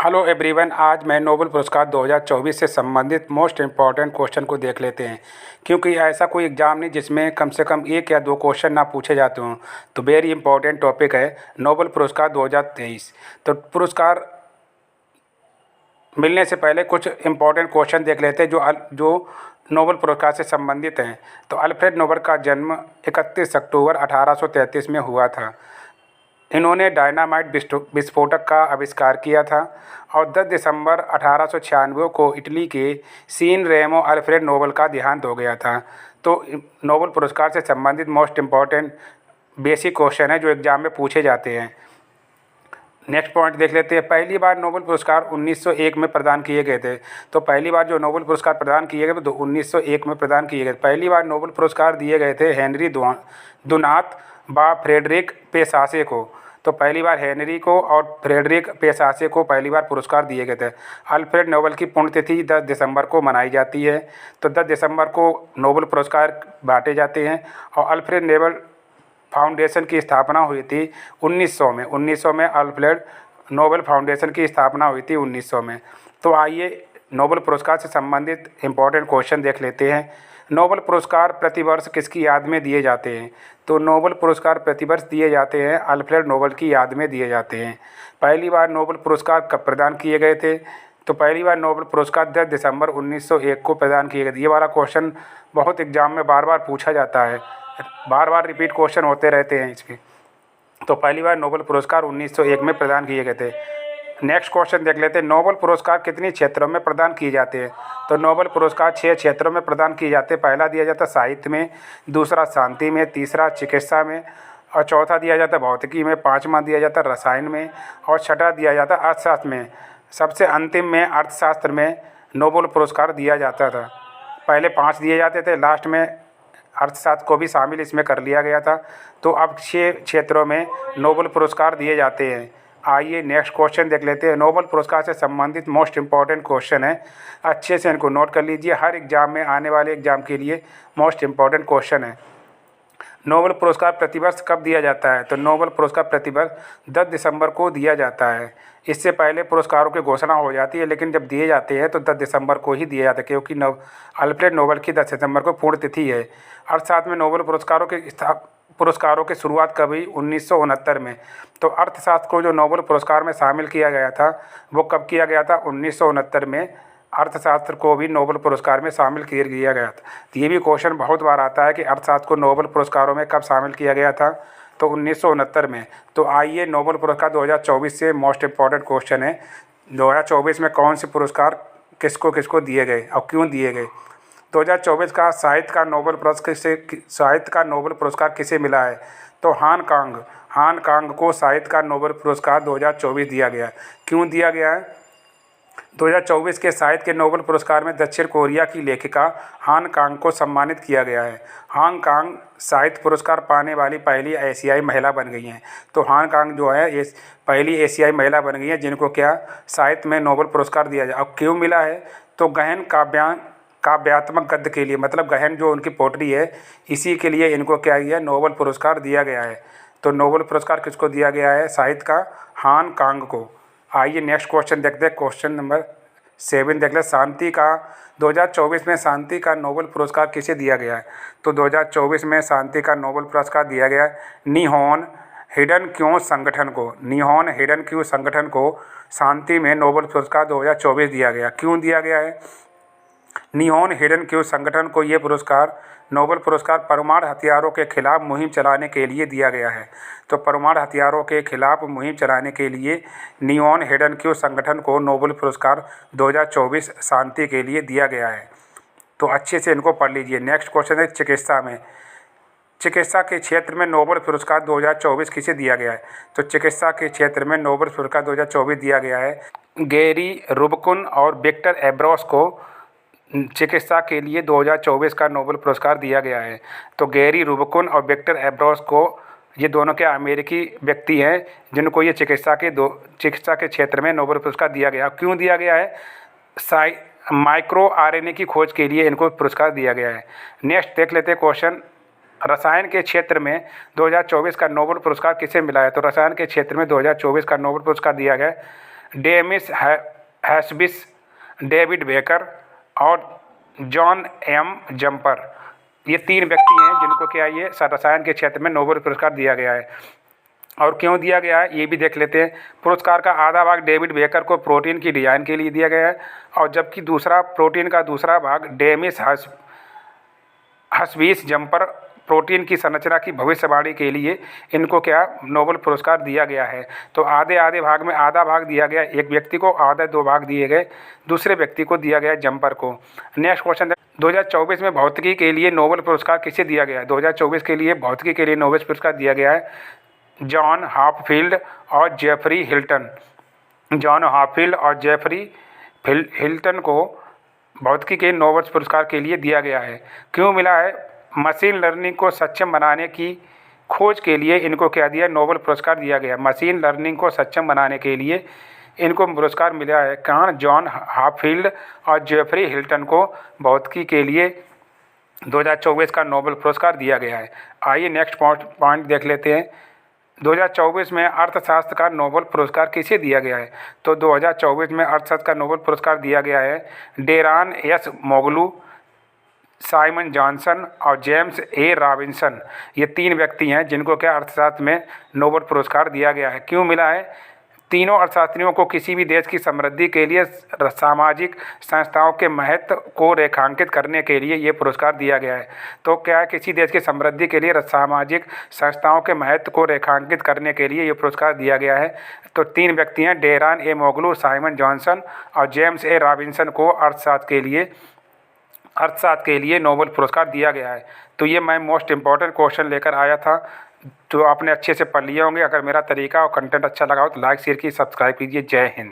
Hello everyone. आज मैं Nobel पुरस्कार 2024 से संबंधित मोस्ट इम्पॉर्टेंट क्वेश्चन को देख लेते हैं, क्योंकि ऐसा कोई एग्ज़ाम नहीं जिसमें कम से कम एक या दो क्वेश्चन ना पूछे जाते हों। तो वेरी इंपॉर्टेंट टॉपिक है नोबेल पुरस्कार 2023। तो पुरस्कार मिलने से पहले कुछ इम्पॉर्टेंट क्वेश्चन देख लेते हैं जो नोबेल पुरस्कार से संबंधित हैं। तो अल्फ्रेड नोबेल का जन्म 31 अक्टूबर 1833 में हुआ था। इन्होंने डायनामाइट विस्फोटक का आविष्कार किया था और 10 दिसंबर 1896 को इटली के सीन रेमो अल्फ्रेड नोबेल का देहांत हो गया था। तो नोबेल पुरस्कार से संबंधित मोस्ट इम्पॉर्टेंट बेसिक क्वेश्चन है जो एग्जाम में पूछे जाते हैं। नेक्स्ट पॉइंट देख लेते हैं। पहली बार नोबेल पुरस्कार 1901 में प्रदान किए गए थे। तो पहली बार जो नोबेल पुरस्कार प्रदान किए गए तो 1901 में प्रदान किए गए। पहली बार नोबेल पुरस्कार दिए गए थे हेनरी दुनात बा फ्रेडरिक पेसासे को। तो पहली बार हेनरी को और फ्रेडरिक पेसासे को पहली बार पुरस्कार दिए गए थे। अल्फ्रेड नोबेल की पुण्यतिथि 10 दिसंबर को मनाई जाती है। तो 10 दिसंबर को नोबेल पुरस्कार बांटे जाते हैं। और अल्फ्रेड नोबेल फाउंडेशन की स्थापना हुई थी 1900 में अल्फ्रेड नोबेल फाउंडेशन की स्थापना हुई थी 1900 में। तो आइए नोबेल पुरस्कार से संबंधित इम्पोर्टेंट क्वेश्चन देख लेते हैं। नोबेल पुरस्कार प्रतिवर्ष किसकी याद में दिए जाते हैं? तो नोबेल पुरस्कार प्रतिवर्ष दिए जाते हैं अल्फ्रेड नोबेल की याद में दिए जाते हैं। पहली बार नोबेल पुरस्कार कब प्रदान किए गए थे? तो पहली बार नोबेल पुरस्कार 10 दिसंबर 1901 को प्रदान किए गए। ये वाला क्वेश्चन बहुत एग्जाम में बार बार पूछा जाता है, बार बार रिपीट क्वेश्चन होते रहते हैं इसके। तो पहली बार नोबेल पुरस्कार 1901 में प्रदान किए गए थे। नेक्स्ट क्वेश्चन देख लेते हैं। नोबेल पुरस्कार कितने क्षेत्रों में प्रदान किए जाते हैं? तो नोबेल पुरस्कार 6 क्षेत्रों में प्रदान किए जाते हैं। पहला दिया जाता है साहित्य में, दूसरा शांति में, तीसरा चिकित्सा में और चौथा दिया जाता है भौतिकी में, पाँचवा दिया जाता है रसायन में और छठा दिया जाता है अर्थशास्त्र में। सबसे अंतिम में अर्थशास्त्र में नोबेल पुरस्कार दिया जाता था। पहले 5 दिए जाते थे, लास्ट में अर्थशास्त्र को भी शामिल इसमें कर लिया गया था। तो अब 6 क्षेत्रों में नोबेल पुरस्कार दिए जाते हैं। आइए नेक्स्ट क्वेश्चन देख लेते हैं। नोबेल पुरस्कार से संबंधित मोस्ट इम्पॉर्टेंट क्वेश्चन है, अच्छे से इनको नोट कर लीजिए। हर एग्जाम में, आने वाले एग्जाम के लिए मोस्ट इम्पॉर्टेंट क्वेश्चन है। नोबेल पुरस्कार प्रतिवर्ष कब दिया जाता है? तो नोबेल पुरस्कार प्रतिवर्ष 10 दिसंबर को दिया जाता है। इससे पहले पुरस्कारों की घोषणा हो जाती है, लेकिन जब दिए जाते हैं तो 10 दिसंबर को ही दिए जाते हैं, क्योंकि अल्फ्रेड नोबेल की 10 दिसंबर को पुण्यतिथि है। अर्थशास्त्र में नोबेल पुरस्कारों की शुरुआत कब हुई? 1969 में। तो अर्थशास्त्र को जो नोबेल पुरस्कार में शामिल किया गया था वो कब किया गया था? 1969 में अर्थशास्त्र को भी नोबेल पुरस्कार में शामिल किया गया था। तो ये भी क्वेश्चन बहुत बार आता है कि अर्थशास्त्र को नोबेल पुरस्कारों में कब शामिल किया गया था? तो 1969 में। तो आइए नोबेल पुरस्कार 2024 से मोस्ट इम्पॉर्टेंट क्वेश्चन है। 2024 में कौन से पुरस्कार किसको किसको दिए गए और क्यों दिए गए? 2024 का साहित्य का नोबेल पुरस्कार किसे मिला है? तो हान कांग को साहित्य का नोबेल पुरस्कार 2024 दिया गया। क्यों दिया गया है? 2024 के साहित्य के नोबेल पुरस्कार में दक्षिण कोरिया की लेखिका हान कांग को सम्मानित किया गया है। हान कांग साहित्य पुरस्कार पाने वाली पहली एशियाई महिला बन गई हैं। तो हान कांग जो है ये पहली एशियाई महिला बन गई है जिनको क्या साहित्य में नोबेल पुरस्कार दिया जाए। अब क्यों मिला है? तो गहन काव्यात्मक गद्य के लिए, मतलब गहन जो उनकी पोट्री है, इसी के लिए इनको क्या किया नोबेल पुरस्कार दिया गया है। तो नोबेल पुरस्कार किसको दिया गया है? साहित्य का हान कांग को। आइए नेक्स्ट क्वेश्चन देखते हैं। क्वेश्चन नंबर 7 देख ले। 2024 में शांति का नोबेल पुरस्कार किसे दिया गया है? तो 2024 में शांति का नोबेल पुरस्कार दिया गया है निहोन हिडन क्यों संगठन को। निहोन हिडन क्यों संगठन को शांति में नोबेल पुरस्कार 2024 दिया गया। क्यों दिया गया है? निहोन हिडन क्यों संगठन को ये पुरस्कार नोबेल पुरस्कार परमाणु हथियारों के खिलाफ मुहिम चलाने के लिए दिया गया है। तो परमाणु हथियारों के खिलाफ मुहिम चलाने के लिए निहोन हिडन क्यों संगठन को नोबेल पुरस्कार 2024 शांति के लिए दिया गया है। तो अच्छे से इनको पढ़ लीजिए। नेक्स्ट क्वेश्चन है चिकित्सा में। चिकित्सा के क्षेत्र में नोबेल पुरस्कार 2024 किसे दिया गया है? तो चिकित्सा के क्षेत्र में नोबेल पुरस्कार 2024 दिया गया है गैरी रुबकुन और विक्टर एब्रोस को। चिकित्सा के लिए 2024 का नोबेल पुरस्कार दिया गया है। तो गैरी रुबकुन और विक्टर एब्रोस को, ये दोनों के अमेरिकी व्यक्ति हैं जिनको ये चिकित्सा के क्षेत्र में नोबेल पुरस्कार दिया गया। क्यों दिया गया है? माइक्रो आरएनए की खोज के लिए इनको पुरस्कार दिया गया है। नेक्स्ट देख लेते हैं क्वेश्चन। रसायन के क्षेत्र में 2024 का नोबेल पुरस्कार किसे मिला है? तो रसायन के क्षेत्र में 2024 का नोबेल पुरस्कार दिया गया है डेमिस हैस्बिस, डेविड बेकर और जॉन एम जम्पर। ये 3 व्यक्ति हैं जिनको क्या ये रसायन के क्षेत्र में नोबेल पुरस्कार दिया गया है। और क्यों दिया गया है ये भी देख लेते हैं। पुरस्कार का आधा भाग डेविड बेकर को प्रोटीन की डिज़ाइन के लिए दिया गया है, और जबकि प्रोटीन का दूसरा भाग डेमिस हैस्बिस जम्पर प्रोटीन की संरचना की भविष्यवाणी के लिए इनको क्या नोबेल पुरस्कार दिया गया है। तो आधे आधे भाग में आधा भाग दिया गया एक व्यक्ति को, आधे 2 भाग दिए गए दूसरे व्यक्ति को दिया गया जम्पर को। नेक्स्ट क्वेश्चन 2024 में भौतिकी के लिए नोबेल पुरस्कार किसे दिया गया है? 2024 के लिए भौतिकी के लिए नोबेल पुरस्कार दिया गया है जॉन हॉपफील्ड और जेफरी हिल्टन। जॉन हॉपफील्ड और जेफरी हिल्टन को भौतिकी के नोबेल पुरस्कार के लिए दिया गया है। क्यों मिला है? मशीन लर्निंग को सक्षम बनाने की खोज के लिए इनको क्या दिया? नोबेल पुरस्कार दिया गया। मशीन लर्निंग को सक्षम बनाने के लिए इनको पुरस्कार मिला है। कारण जॉन हॉपफील्ड और जेफरी हिल्टन को भौतिकी के लिए 2024 का नोबेल पुरस्कार दिया गया है। आइए नेक्स्ट पॉइंट देख लेते हैं। 2024 में अर्थशास्त्र का नोबेल पुरस्कार किसे दिया गया है? तो 2024 में अर्थशास्त्र का नोबेल पुरस्कार दिया गया है डेरान एस मोगलू, साइमन जॉनसन और जेम्स ए रॉबिन्सन। ये 3 व्यक्ति हैं जिनको क्या अर्थशास्त्र में नोबेल पुरस्कार दिया गया है। क्यों मिला है? तीनों अर्थशास्त्रियों को किसी भी देश की समृद्धि के लिए सामाजिक संस्थाओं के महत्व को रेखांकित करने के लिए ये पुरस्कार दिया गया है। तो क्या है, किसी देश की समृद्धि के लिए सामाजिक संस्थाओं के महत्व को रेखांकित करने के लिए ये पुरस्कार दिया गया है। तो 3 व्यक्ति हैं डेरान ए मोगलू, साइमन जॉनसन और जेम्स ए रॉबिन्सन को अर्थशास्त्र के लिए नोबेल पुरस्कार दिया गया है। तो ये मैं मोस्ट इम्पॉर्टेंट क्वेश्चन लेकर आया था जो आपने अच्छे से पढ़ लिए होंगे। अगर मेरा तरीका और कंटेंट अच्छा लगा हो तो लाइक शेयर कीजिए, सब्सक्राइब कीजिए। जय हिंद।